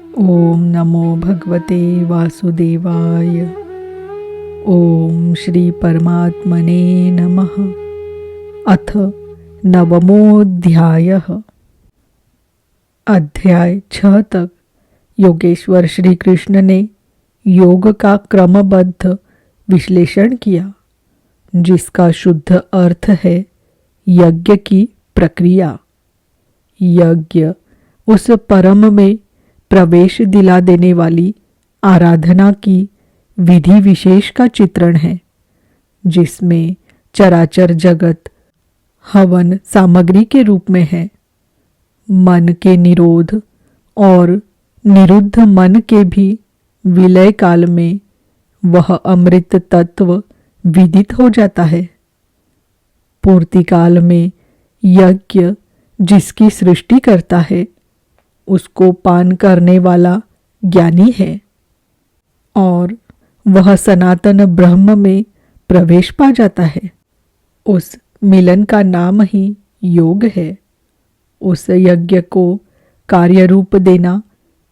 ओम नमो भगवते वासुदेवाय। ओम श्री परमात्मने नमः। अथ नवमोऽध्यायः। अध्याय 6 तक योगेश्वर श्री कृष्ण ने योग का क्रमबद्ध विश्लेषण किया, जिसका शुद्ध अर्थ है यज्ञ की प्रक्रिया। यज्ञ उस परम में प्रवेश दिला देने वाली आराधना की विधि विशेष का चित्रण है, जिसमें चराचर जगत हवन सामग्री के रूप में है। मन के निरोध और निरुद्ध मन के भी विलय काल में वह अमृत तत्व विदित हो जाता है। पूर्ति काल में यज्ञ जिसकी सृष्टि करता है, उसको पान करने वाला ज्ञानी है और वह सनातन ब्रह्म में प्रवेश पा जाता है। उस मिलन का नाम ही योग है। उस यज्ञ को कार्य रूप देना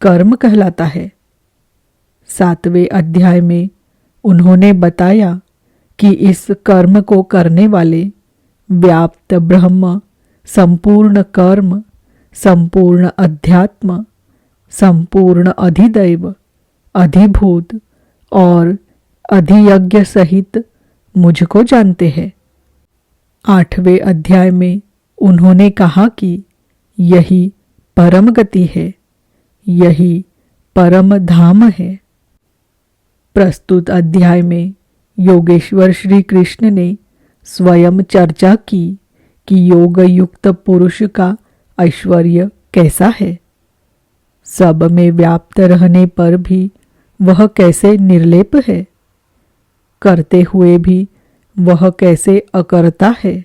कर्म कहलाता है। 7वें अध्याय में उन्होंने बताया कि इस कर्म को करने वाले व्याप्त ब्रह्म संपूर्ण कर्म, संपूर्ण अध्यात्म, संपूर्ण अधिदैव, अधिभूत और अधियज्ञ सहित मुझको जानते हैं। 8वें अध्याय में उन्होंने कहा कि यही परम गति है, यही परम धाम है। प्रस्तुत अध्याय में योगेश्वर श्री कृष्ण ने स्वयं चर्चा की कि योग युक्त पुरुष का ऐश्वर्य कैसा है। सब में व्याप्त रहने पर भी वह कैसे निर्लेप है, करते हुए भी वह कैसे अकर्ता है।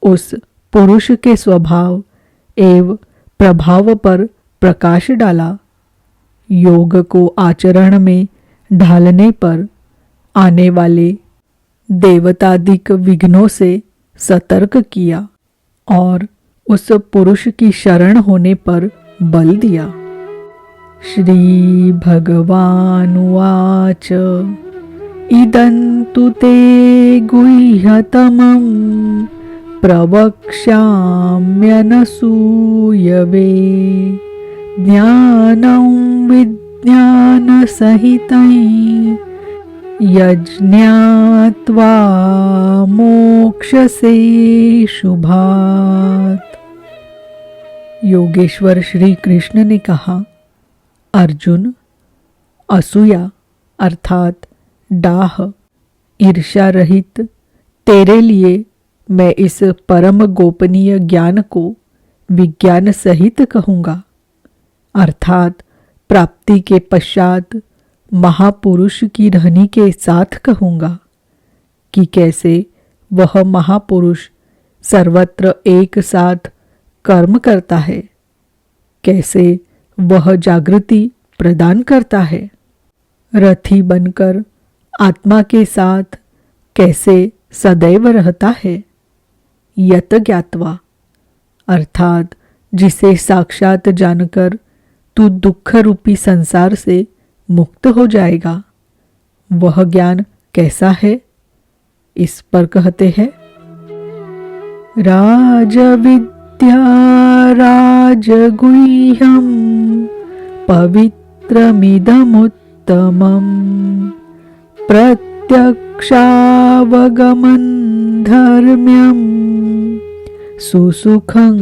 उस पुरुष के स्वभाव एवं प्रभाव पर प्रकाश डाला। योग को आचरण में ढालने पर आने वाले देवतादिक विघ्नों से सतर्क किया और उस पुरुष की शरण होने पर बल दिया। श्री भगवानुवाच इदन्तु ते गुह्यतमं प्रवक्ष्याम्यनसूयवे ज्ञानं विज्ञानसहितं यज्ञात्वा मोक्षसे शुभात्। योगेश्वर श्री कृष्ण ने कहा, अर्जुन, असूया अर्थात डाह, ईर्ष्या रहित तेरे लिए मैं इस परम गोपनीय ज्ञान को विज्ञान सहित कहूँगा, अर्थात प्राप्ति के पश्चात महापुरुष की रहनी के साथ कहूँगा कि कैसे वह महापुरुष सर्वत्र एक साथ कर्म करता है, कैसे वह जागृति प्रदान करता है, रथी बनकर आत्मा के साथ कैसे सदैव रहता है। यत ज्ञात्वा अर्थात जिसे साक्षात जानकर तू दुख रूपी संसार से मुक्त हो जाएगा, वह ज्ञान कैसा है, इस पर कहते हैं। राजविद्या राजगुह्यं पवित्रमिदमुत्तमं प्रत्यक्षावगमं धर्म्यं सुसुखं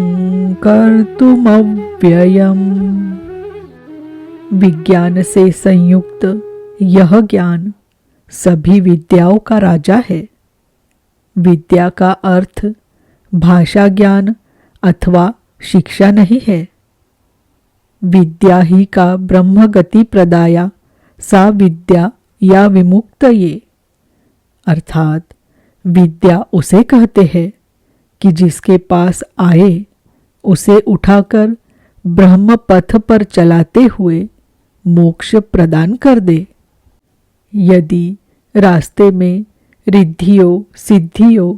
कर्तुमव्ययम्। विज्ञान से संयुक्त यह ज्ञान सभी विद्याओं का राजा है। विद्या का अर्थ भाषा ज्ञान अथवा शिक्षा नहीं है। विद्या ही का ब्रह्म गति प्रदाया सा विद्या या विमुक्त ये, अर्थात विद्या उसे कहते हैं कि जिसके पास आए उसे उठाकर ब्रह्म पथ पर चलाते हुए मोक्ष प्रदान कर दे। यदि रास्ते में रिद्धियों सिद्धियों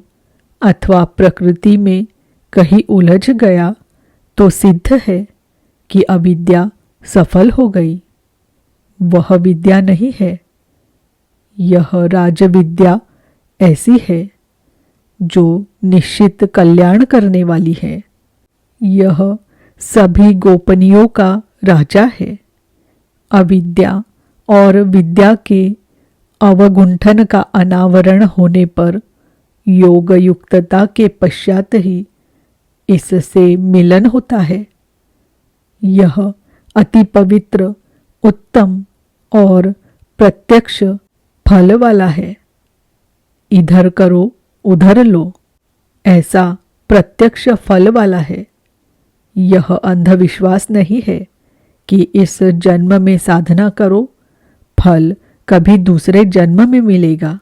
अथवा प्रकृति में कहीं उलझ गया तो सिद्ध है कि अविद्या सफल हो गई। वह विद्या नहीं है। यह राजविद्या ऐसी है जो निश्चित कल्याण करने वाली है। यह सभी गोपनीयों का राजा है। अविद्या और विद्या के अवगुंठन का अनावरण होने पर योग युक्तता के पश्चात ही इससे मिलन होता है। यह अति पवित्र, उत्तम और प्रत्यक्ष फल वाला है। इधर करो उधर लो, ऐसा प्रत्यक्ष फल वाला है। यह अंधविश्वास नहीं है कि इस जन्म में साधना करो, फल कभी दूसरे जन्म में मिलेगा।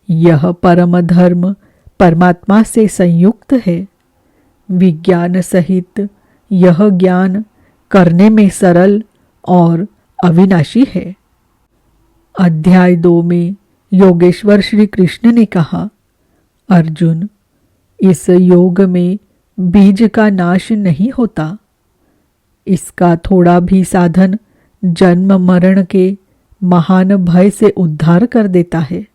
यह परम धर्म परमात्मा से संयुक्त है। विज्ञान सहित यह ज्ञान करने में सरल और अविनाशी है। अध्याय 2 में योगेश्वर श्री कृष्ण ने कहा, अर्जुन, इस योग में बीज का नाश नहीं होता। इसका थोड़ा भी साधन जन्म मरण के महान भय से उद्धार कर देता है।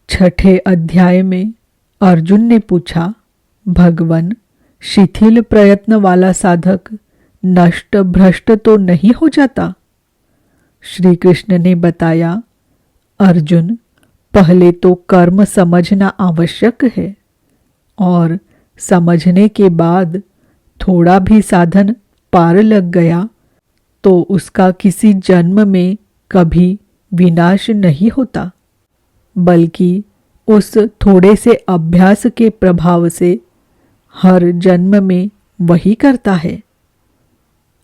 6ठे अध्याय में अर्जुन ने पूछा, भगवन, शिथिल प्रयत्न वाला साधक नष्ट भ्रष्ट तो नहीं हो जाता? श्री कृष्ण ने बताया, अर्जुन, पहले तो कर्म समझना आवश्यक है और समझने के बाद थोड़ा भी साधन पार लग गया तो उसका किसी जन्म में कभी विनाश नहीं होता, बल्कि उस थोड़े से अभ्यास के प्रभाव से हर जन्म में वही करता है।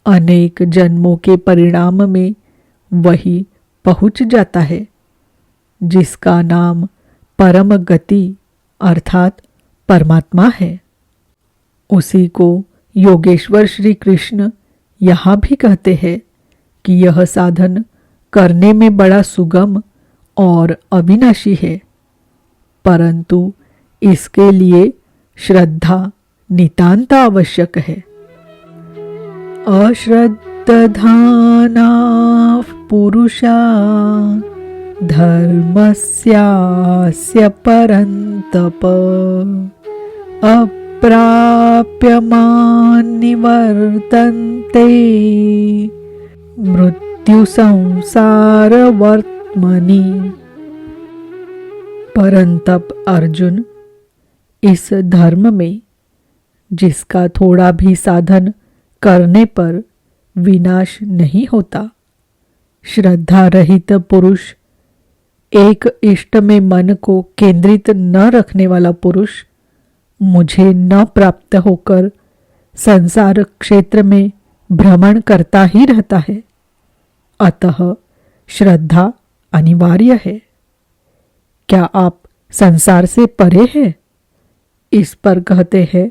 अनेक जन्मों के परिणाम में वही पहुंच जाता है, जिसका नाम परम गति अर्थात परमात्मा है। उसी को योगेश्वर श्री कृष्ण यहाँ भी कहते हैं कि यह साधन करने में बड़ा सुगम और अविनाशी है, परंतु इसके लिए श्रद्धा नितांत आवश्यक है। अश्रद्धानाः पुरुषा धर्मस्यास्य परन्तप अप्राप्यमान् निवर्तन्ते मृत्यु संसारवर्त्मनि। परंतप अर्जुन, इस धर्म में जिसका थोड़ा भी साधन करने पर विनाश नहीं होता, श्रद्धा रहित पुरुष, एक इष्ट में मन को केंद्रित न रखने वाला पुरुष मुझे न प्राप्त होकर संसार क्षेत्र में भ्रमण करता ही रहता है। अतः श्रद्धा अनिवार्य है। क्या आप संसार से परे हैं? इस पर कहते हैं,